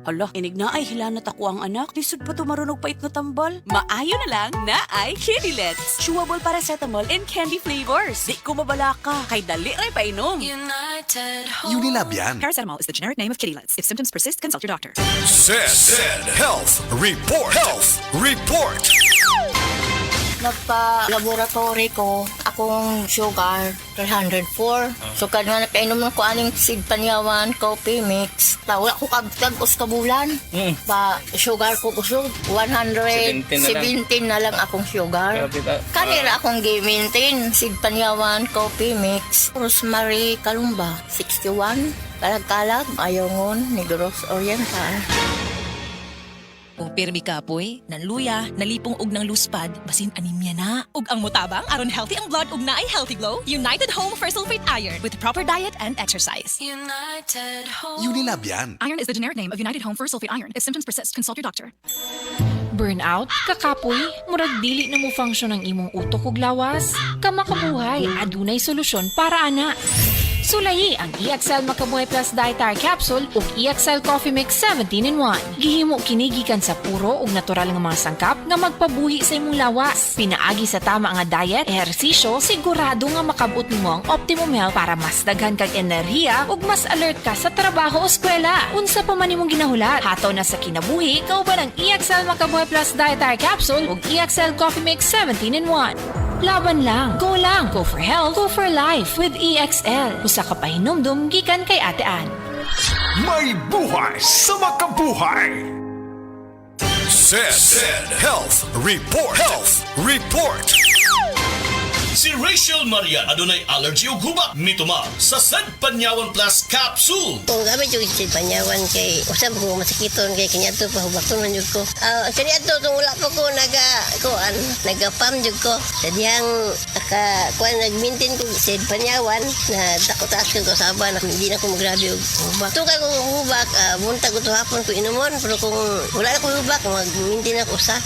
Hala, inig na ay hilanat ako ang anak. Lisod pa tumarunog pait na tambal. Maayo na lang na ay Kidilets. Chewable paracetamol and candy flavors. Di ko mabala ka. Kay dali ray painom. Unilab yan. Paracetamol is the generic name of Kidilets. If symptoms persist, consult your doctor. Said Health Report. Health Report. Nagpa-laboratory ko, akong sugar, 304. So, nga napainom ko aning seed panyawan, coffee mix. Wala ko kabtag-os kabulan. Pa, sugar ko kusog, 117 na lang akong sugar. Kanira akong gi-maintain, seed panyawan, coffee mix. Rosemary Kalumba, 61. Kalag-kalag, Ayongon, Negros Oriental. Kung pirmi ka poy, nanluya, nalipong og ng luspad, basin anemia na. Ug ang mutabang aron healthy ang blood ug naay healthy glow, United Home for Sulfate Iron with proper diet and exercise. Unilab yan. Iron is the generic name of United Home for Sulfate Iron. If symptoms persist, consult your doctor. Burnout, kakapoy, murag dili na mo function ang imong utok ug lawas. Kamakabuhay, adunay solusyon para ana. Sulayi ang EXL Makabuhay Plus Dietary Capsule ug EXL Coffee Mix 17-in-1. Gihimo kini gikan sa puro ug natural nga mga sangkap nga magpabuhi sa imong lawas. Pinaagi sa tama nga diet, ehersisyo, sigurado nga makabot nimo ang optimum health para mas daghan kag enerhiya ug mas alert ka sa trabaho o eskwela. Unsa pa man imong ginahulat, hataw na sa kinabuhi, kauban ang EXL Makabuhay Plus Dietary Capsule ug EXL Coffee Mix 17-in-1. Laban lang, go for health, go for life with EXL. Usa ka pahinumdum gikan kay Ate Ann. May buhay sa makabuhay. Said Health Report. Health Report. Si Rachel Maria adunay allergy ug hubak mituma sa Sad Panyawan Plus Capsule. Kung gamit yung si panyawan kay usab ko masakiton kay kanya to pahubaton man jud ko. Kanya to tung wala pa ko nagapam jud ko. Sadyang kuan nag-maintain ko si panyawan na taas ko saban hindi na ko magrabe og hubak. Tukay ko hubak buntag ko hapon ko inumon pero kung wala ko hubak mag-maintain ako sa